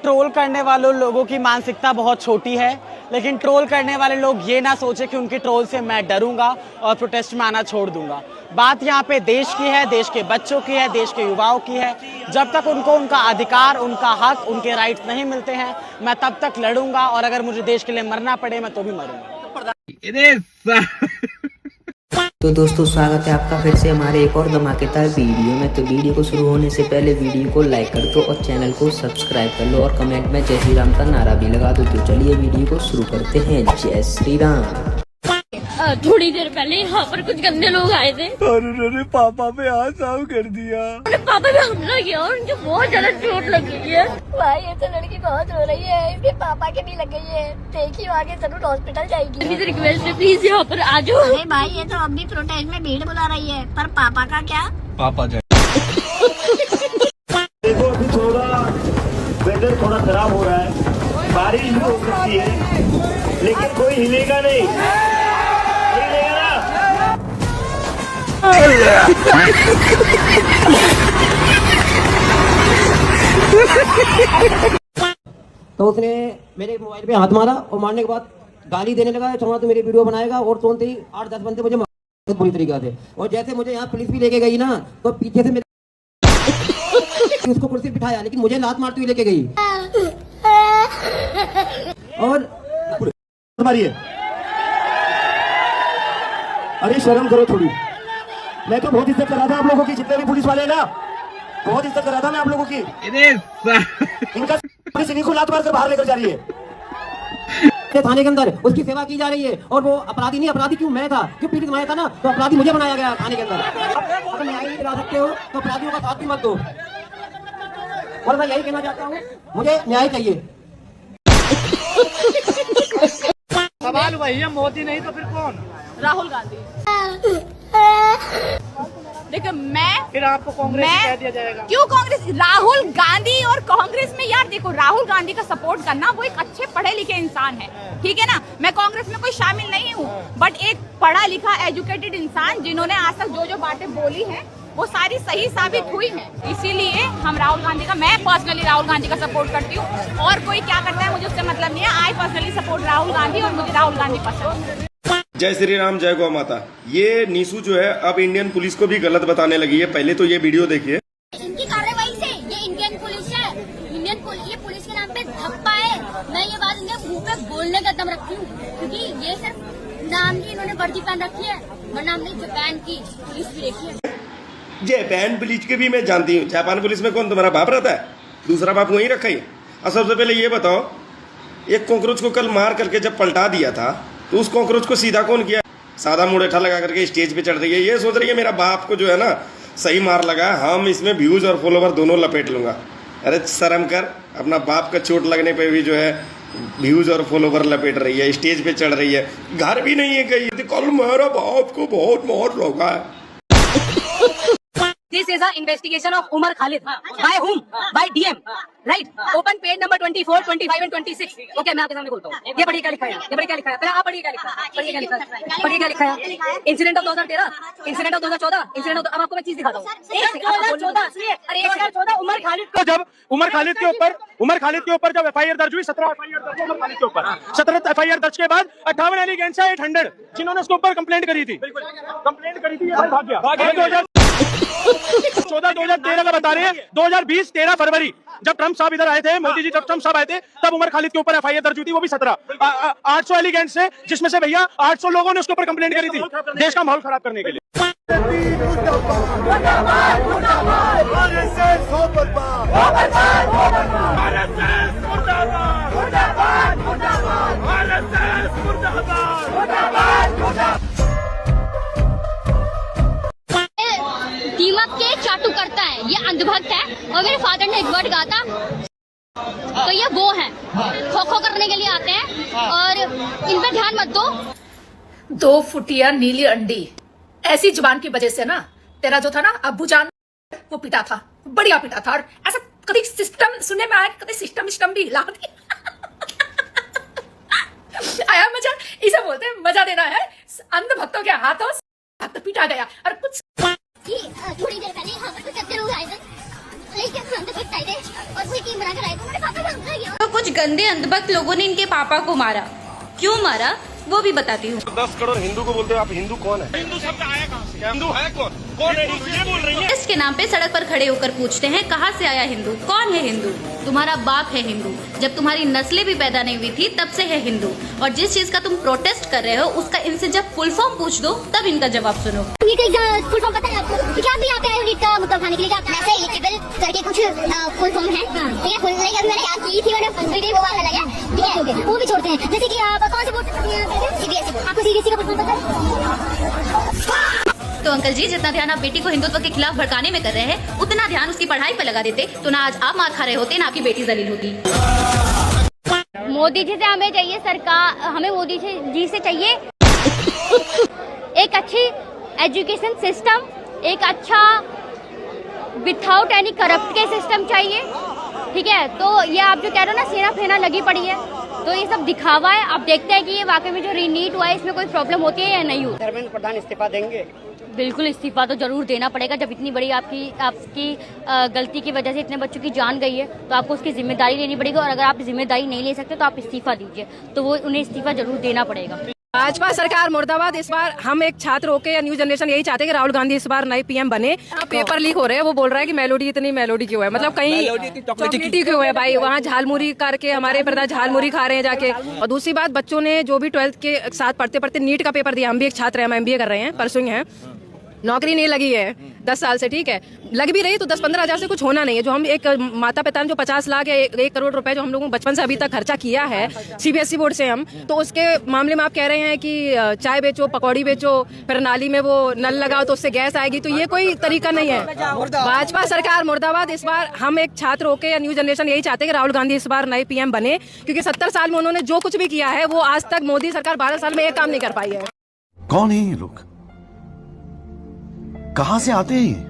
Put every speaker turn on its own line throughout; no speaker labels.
Troll करने वालों लोगों की मानसिकता बहुत छोटी है, लेकिन ट्रोल करने वाले लोग ये ना सोचे कि उनके ट्रोल से मैं डरूंगा और प्रोटेस्ट में आना छोड़ दूंगा। बात यहाँ पे देश की है, देश के बच्चों की है, देश के युवाओं की है। जब तक उनको उनका अधिकार, उनका हक, उनके राइट्स नहीं मिलते हैं, मैं तब तक लड़ूंगा और अगर मुझे देश के लिए मरना पड़े मैं तो भी मरूंगा।
तो दोस्तों, स्वागत है आपका फिर से हमारे एक और धमाकेदार वीडियो में। तो वीडियो को शुरू होने से पहले वीडियो को लाइक कर दो और चैनल को सब्सक्राइब कर लो और कमेंट में जय श्री राम का नारा भी लगा दो। तो चलिए वीडियो को शुरू करते हैं। जय श्री राम।
थोड़ी देर पहले यहाँ पर कुछ गंदे लोग आए थे
और उन्होंने पापा पे हाथ साफ कर दिया।
उन्होंने पापा पे हमला किया और उनको बहुत ज्यादा चोट लग गई है। भाई ये तो लड़की बहुत रो रही है, इसके पापा के भी लग गई है। देखिए आगे जरूर हॉस्पिटल जाएगी। प्लीज रिक्वेस्ट है, प्लीज यहाँ पर आ जाओ। अरे भाई ये तो अभी प्रोटेस्ट में भीड़ बुला रही है, पर पापा का क्या?
पापा जाए। देखो अभी थोड़ा वेदर थोड़ा खराब हो रहा है, बारिश भी हो सकती है, लेकिन कोई हिलेगा नहीं।
तो उसने मेरे मोबाइल पे हाथ मारा और मारने के बाद गाली देने लगा, चौड़ा तो मेरी वीडियो बनाएगा। और तुरंत ही 8-10 बंदे मुझे बहुत बुरी तरीके से, और जैसे मुझे यहाँ पुलिस भी लेके गई ना, तो पीछे से मेरे उसको कुर्सी बिठाया, लेकिन मुझे लात मारती हुई लेके गई। और
मारिए, अरे शर्म करो थोड़ी। मैं तो बहुत इज्जत कर रहा था आप लोगों की, जितने भी पुलिस वाले हैं ना, बहुत इज्जत कर रहा था मैं आप लोगों की। इनका पुलिस इन्हीं को लात मार कर बाहर लेकर जा रही है। थाने के अंदर उसकी सेवा की जा रही है, और वो अपराधी नहीं, अपराधी क्यों मैं था, क्यों पीड़ित मैं था ना, तो अपराधी मुझे बनाया गया थाने के अंदर। अगर न्याय नहीं दिला सकते हो तो अपराधियों का साथ भी मत दो। और मैं यही कहना चाहता हूँ, मुझे न्याय चाहिए।
सवाल वही है, मोदी नहीं तो फिर कौन?
राहुल गांधी। देखो मैं
फिर आपको कांग्रेस कह दिया जाएगा।
क्यों कांग्रेस? राहुल गांधी और कांग्रेस में यार देखो, राहुल गांधी का सपोर्ट करना, वो एक अच्छे पढ़े लिखे इंसान है, ठीक है ना। मैं कांग्रेस में कोई शामिल नहीं हूँ, बट एक पढ़ा लिखा एजुकेटेड इंसान जिन्होंने आज तक जो जो बातें बोली हैं वो सारी सही साबित हुई हैं। इसीलिए हम राहुल गांधी का, मैं पर्सनली राहुल गांधी का सपोर्ट करती हूँ। और कोई क्या करता है मुझे उससे मतलब नहीं है। I personally support Rahul Gandhi और मुझे राहुल गांधी पसंद है।
जय श्री राम, जय गौ माता। ये नीसू जो है अब इंडियन पुलिस को भी गलत बताने लगी है। पहले तो ये वीडियो देखिए।
इनकी कार्रवाई से ये इंडियन पुलिस है, इंडियन पुलिस, ये पुलिस के नाम पे धप्पा है। मैं ये बात इनके मुंह पे बोलने का दम रखती हूँ, क्योंकि ये सिर्फ नाम की इन्होंने वर्दी पहन रखी है, वरना हमने जापान की पुलिस भी देखी है।
जापान पुलिस के भी मैं जानती हूँ। जापान पुलिस में कौन तुम्हारा बाप रहता है? दूसरा बाप वहीं रखा ही। और सबसे पहले ये बताओ, एक कॉकरोच को कल मार करके जब पलटा दिया था, तो उस कॉकरोच को सीधा कौन किया? सादा मुड़ेठा लगा करके स्टेज पे चढ़ रही है, ये सोच रही है मेरा बाप को जो है ना सही मार लगा, हम इसमें व्यूज और फॉलोवर दोनों लपेट लूंगा। अरे शर्म कर, अपना बाप का चोट लगने पे भी जो है व्यूज और फॉलोवर लपेट रही है, स्टेज पे चढ़ रही है, घर भी नहीं है कहीं। कल मेरा बाप को बहुत मार लगा है।
This is an investigation of Umar Khalid. By whom? By DM. Right? Open page number 24, 25 and 26. Okay, मैं आपके सामने बोलता हूँ। ये पढ़िए क्या लिखा है? ये पढ़िए क्या लिखा है? पहले आप पढ़िए क्या लिखा है? पढ़िए क्या लिखा है? पढ़िए क्या लिखा है? Incident of 2013, incident of 2014, incident of, अब आपको मैं चीज दिखाता हूँ। 2014 उमर खालिद
तो जब उमर खालिद के ऊपर जब FIR दर्ज हुई, 17 FIR दर्ज हुई उमर खालिद के ऊपर। 17 FIR दर्ज के बाद 58 एलिगेंस है 800 जिन्होंने उसके ऊपर कंप्लेंट करी थी, ये भाग गया। 2013 का बता रहे हैं, 2020 13 फरवरी जब ट्रम्प साहब इधर आए थे, मोदी जी जब ट्रम्प साहब आए थे, तब उमर खालिद के ऊपर FIR दर्ज हुई थी, वो भी 17 800 एलिगेंट्स से, जिसमें से भैया 800 लोगों ने उसके ऊपर कंप्लेंट करी थी देश का माहौल खराब करने के लिए।
दीमक के चाटू करता है, ये अंधभक्त है। और मेरे फादर ने एक वर्ड कहा था, तो ये वो है, खो खो करने के लिए आते हैं, और इन पे ध्यान मत दो।
2 फुटिया नीली अंडी, ऐसी जुबान की वजह से ना तेरा जो था ना अब्बू जान, वो पिटा था, बढ़िया पिटा था। और ऐसा कभी सिस्टम सुनने में आया, कभी सिस्टम भी हिला दी। आया मजा, इसे बोलते हैं मजा देना है। अंध भक्तों के हाथों भक्त पीटा गया। और कुछ
थोड़ी देर पहले यहाँ पर कुछ लोग आए थे, लेकिन हम तो कुछ और कोई टीम बना कर आए थे, मेरे पापा को हमला किया।
कुछ गंदे अंधभक्त लोगों ने इनके पापा को मारा। क्यों मारा वो भी बताती हूँ।
10 करोड़ हिंदू को बोलते हो आप, हिंदू कौन है? हिंदू शब्द आया कहाँ से? हिंदू है कौन? कौन है हिंदू? ये बोल रही है।
इसके नाम पे सड़क पर खड़े होकर पूछते हैं कहाँ से आया हिंदू, कौन है हिंदू? तुम्हारा बाप है हिंदू, जब तुम्हारी नस्लें भी पैदा नहीं हुई थी तब से है हिंदू। और जिस चीज का तुम प्रोटेस्ट कर रहे हो उसका इनसे जब फुल फॉर्म पूछ दो तब इनका जवाब सुनो।
फुल फॉर्म पता है आपको? क्या भी आप आए हो नीट का मतलब खाने के लिए? वैसे एलिजिबल करके कुछ फुल फॉर्म है, ठीक है? फुल नहीं अभी मैंने याद की थी, मैंने वीडियो वो वाला लगा, ठीक है? वो भी छोड़ते हैं, जैसे कि आप कौन से बोर्ड से पढ़ते हैं? सीबीएसई। आपको सीबीएसई का फुल फॉर्म पता है?
तो अंकल जी, जितना ध्यान आप बेटी को हिंदुत्व के खिलाफ भड़काने में कर रहे हैं उतना ध्यान उसकी पढ़ाई पर लगा देते तो ना आज आप मार खा रहे होते ना आपकी बेटी जलील होती।
मोदी जी से हमें चाहिए सरकार, हमें मोदी जी से चाहिए एक अच्छी एजुकेशन सिस्टम, एक अच्छा विदाउट एनी करप्ट के सिस्टम चाहिए, ठीक है? तो ये आप जो कह रहे हो ना सेना फेना लगी पड़ी है, तो ये सब दिखावा है। आप देखते हैं कि ये वाकई में जो रीनीट हुआ है इसमें कोई प्रॉब्लम होती है या नहीं होती।
धर्मेंद्र प्रधान इस्तीफा देंगे?
बिल्कुल इस्तीफा तो जरूर देना पड़ेगा। जब इतनी बड़ी आपकी गलती की वजह से इतने बच्चों की जान गई है तो आपको उसकी जिम्मेदारी लेनी पड़ेगी, और अगर आप जिम्मेदारी नहीं ले सकते तो आप इस्तीफा दीजिए। तो वो उन्हें इस्तीफा जरूर देना पड़ेगा।
भाजपा सरकार मुर्दाबाद। इस बार हम एक छात्र होके या न्यू जनरेशन यही चाहते हैं कि राहुल गांधी इस बार नए पीएम बने। पेपर लीक हो रहे हैं, वो बोल रहा है कि मेलोडी इतनी मेलोडी क्यों है, मतलब कहीं चॉकलेटी क्यों है भाई? वहाँ झालमुरी करके हमारे प्रधान झालमुरी खा रहे हैं जाके। और दूसरी बात, बच्चों ने जो भी 12th के साथ पढ़ते पढ़ते नीट का पेपर दिया, हम भी एक छात्र हैं, हम MBA कर रहे हैं, परसुइंग हैं, नौकरी नहीं लगी है 10 साल से, ठीक है? लग भी रही तो 10-15 हज़ार से कुछ होना नहीं है। जो हम एक माता पिता ने जो 50 लाख या 1 करोड़ रुपए जो हम लोगों बचपन से अभी तक खर्चा किया है CBSE बोर्ड से हम, तो उसके मामले में आप कह रहे हैं कि चाय बेचो, पकौड़ी बेचो, फिर नाली में वो नल लगाओ तो उससे गैस आएगी, तो ये कोई तरीका नहीं है। भाजपा सरकार मुर्दाबाद। इस बार हम एक छात्र होके या न्यू जनरेशन यही चाहते हैं कि राहुल गांधी इस बार नए पीएम बने, क्योंकि 70 साल में उन्होंने जो कुछ भी किया है वो आज तक मोदी सरकार 12 साल में एक काम नहीं कर पाई है।
कौन है ये लोग, कहाँ से आते हैं ये?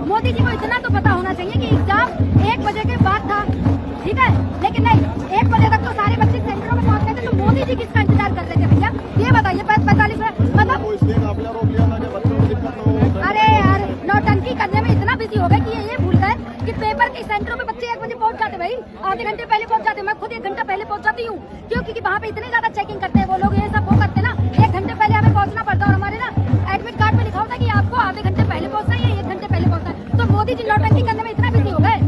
मोदी जी को इतना तो पता होना चाहिए कि एग्जाम 1 बजे के बाद था, ठीक है? लेकिन नहीं, 1 बजे तक तो सारे बच्चे सेंटरों में पहुंच गए थे, तो मोदी जी किसका इंतजार कर रहे थे भैया? ये बताइए। 45 मतलब अरे यार, नौटंकी करने में इतना बिजी हो गए कि ये भूल गए कि पेपर के सेंटरों में बच्चे 1 बजे पहुंच जाते। भाई आधे घंटे पहले पहुंच जाते। मैं खुद 1 घंटा पहले पहुंच जाती हूँ, क्योंकि वहाँ पे इतनी ज्यादा चेकिंग करते हैं वो लोग, ये सब वो करते ना, 1 घंटे पहले हमें पहुंचना पड़ता है। और हमारे ना एडमिट कार्ड में लिखा होता है कि आपको आधे घंटे पहले पहुंचना है या 1 घंटे पहले पहुंचना है। तो मोदी जी नौटंकी करने में इतना बिजी हो गए।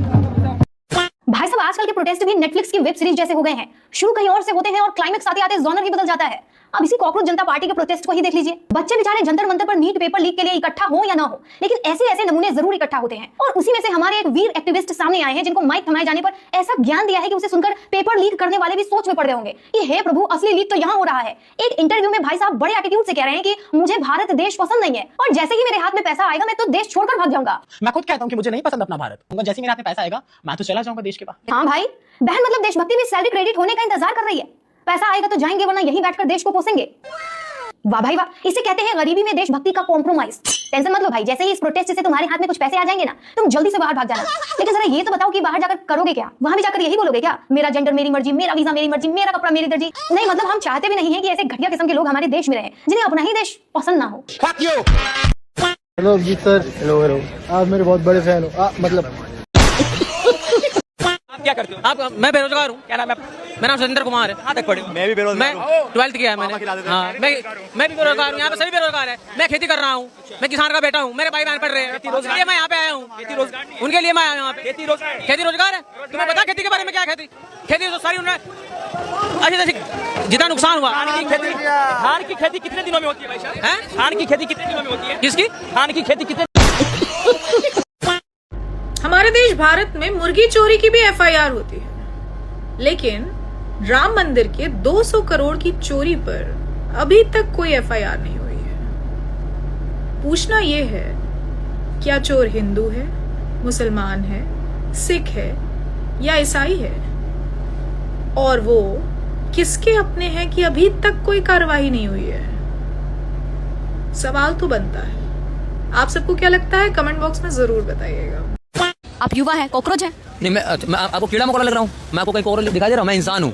भाई साहब, आजकल के प्रोटेस्ट भी नेटफ्लिक्स की वेब सीरीज जैसे हो गए हैं। शुरू कहीं और से होते हैं और क्लाइमेक्स आते आते जॉनर ही बदल जाता है। अब इसी कॉकरोच जनता पार्टी के प्रोटेस्ट को ही देख लीजिए। बच्चे बेचारे जंतर मंतर पर नीट पेपर लीक के लिए इकट्ठा हो या ना हो, लेकिन ऐसे नमूने जरूर इकट्ठा होते हैं। और उसी में से हमारे एक वीर एक्टिविस्ट सामने आए हैं जिनको माइक थमाए जाने पर ऐसा ज्ञान दिया है कि उसे सुनकर पेपर लीक करने वाले भी सोच में पड़ गए होंगे कि हे प्रभु, असली लीक तो यहाँ हो रहा है। एक इंटरव्यू में भाई साहब बड़े एटीट्यूड से कह रहे हैं कि मुझे भारत देश पसंद नहीं है, और जैसे ही मेरे हाथ में पैसा आएगा मैं तो देश छोड़कर भाग जाऊंगा।
मैं खुद कहता हूँ कि मुझे नहीं पसंद अपना भारत, जैसे मेरे हाथ में पैसा आएगा मैं तो चला जाऊंगा देश के पास।
हाँ भाई, बहन मतलब देशभक्ति में सैलरी क्रेडिट होने का इंतजार कर रही है। पैसा आएगा तो जाएंगे, वरना यहीं बैठकर देश को पोसेंगे। वाह भाई वाह, इसे कहते हैं गरीबी में देशभक्ति का कॉम्प्रोमाइज। टेंशन मत लो भाई, जैसे ही इस प्रोटेस्ट से तुम्हारे हाथ में कुछ पैसे आ जाएंगे ना, तुम जल्दी से बाहर भाग जाना। लेकिन जरा ये तो बताओ कि बाहर जाकर करोगे क्या? वहां भी जाकर यही बोलोगे क्या, मेरा जेंडर मेरी मर्जी, मेरा वीजा मेरी मर्जी, मेरा कपड़ा मेरी दर्जी? नहीं, मतलब हम चाहते भी नहीं है कि ऐसे घटिया किस्म के लोग हमारे देश में रहें जिन्हें अपना ही देश पसंद ना हो।
Hello Abhijit sir. हेलो। आप मेरे बहुत बड़े फैन हो। मतलब
क्या करते हो आप? मैं बेरोजगार हूँ। क्या नाम है? मेरा नाम सतेंद्र कुमार है। कहाँ तक पढ़े? मैं भी बेरोजगार हूँ। मैं 12th किया है मैंने। हाँ, मैं भी बेरोजगार हूँ। यहाँ पे सभी बेरोजगार है। मैं खेती कर रहा हूँ, मैं किसान का बेटा हूँ, मेरे भाई बहन पढ़ रहे हैं, इसलिए मैं यहाँ पे आया हूँ। उनके लिए मैं आया हूँ यहाँ पे। खेती रोजगार है। तुम्हें पता खेती के बारे में? क्या खेती तो सारी उन्होंने अच्छी जितना नुकसान हुआ।
धान की खेती कितने दिनों में होती है भाई साहब? धान की खेती कितने दिनों में होती है?
किसकी?
धान की खेती कितने?
हमारे देश भारत में मुर्गी चोरी की भी FIR होती है, लेकिन राम मंदिर के 200 करोड़ की चोरी पर अभी तक कोई FIR नहीं हुई है। पूछना यह है, क्या चोर हिंदू है, मुसलमान है, सिख है या ईसाई है? और वो किसके अपने हैं कि अभी तक कोई कार्रवाई नहीं हुई है? सवाल तो बनता है। आप सबको क्या लगता है? कमेंट बॉक्स में जरूर बताइएगा।
आप युवा हैं, कॉकरोच हैं?
नहीं, मैं आपको कीड़ा मकोड़ा लग रहा हूँ? मैं आपको कहीं कॉकरोच दिखाई दे रहा हूँ? मैं इंसान हूँ।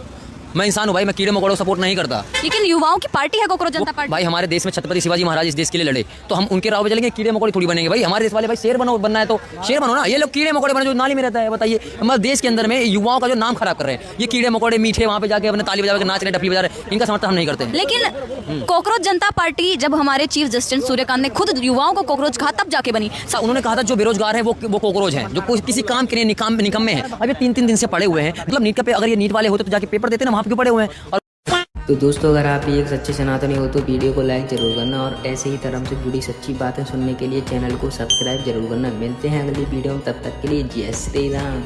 मैं इंसान हूँ भाई, मैं कीड़े मकोड़ों को सपोर्ट नहीं करता।
लेकिन युवाओं की पार्टी है कॉकरोच जनता पार्टी।
भाई हमारे देश में छत्रपति शिवाजी महाराज इस देश के लिए लड़े, तो हम उनके राह पे चलेंगे, कीड़े मकोड़े थोड़ी बनेंगे। भाई हमारे देश वाले भाई शेर बनना है तो शेर बनो ना, ये लोग कीड़े मकोड़े बने जो नाली में रहता है। बताइए, हमारे देश के अंदर में युवाओं का जो नाम खराब कर रहे हैं ये कीड़े मकोड़े, मीठे वहाँ पे जाके अपने ताली बजा के नाच रहे, डफली बजा रहे, इनका समर्थन हम नहीं करते।
लेकिन कॉकरोच जनता पार्टी जब हमारे चीफ जस्टिस सूर्यकांत ने खुद युवाओं को कॉकरोच कहा तब जाके बनी।
उन्होंने कहा था जो बेरोजगार है वो कॉकरोच हैं, जो किसी काम के लिए निकम्मे हैं। अभी 3 दिन से पड़े हुए हैं, मतलब नीट का अगर ये नीट वाले होते तो जाके पेपर देते ना, वहाँ पे क्यों पड़े हुए हैं। और
तो दोस्तों, अगर आप भी एक सच्चे सनातनी हो तो वीडियो को लाइक जरूर करना और ऐसे ही धर्म से जुड़ी सच्ची बातें सुनने के लिए चैनल को सब्सक्राइब जरूर करना। मिलते हैं अगली वीडियो में, तब तक के लिए जय श्री राम।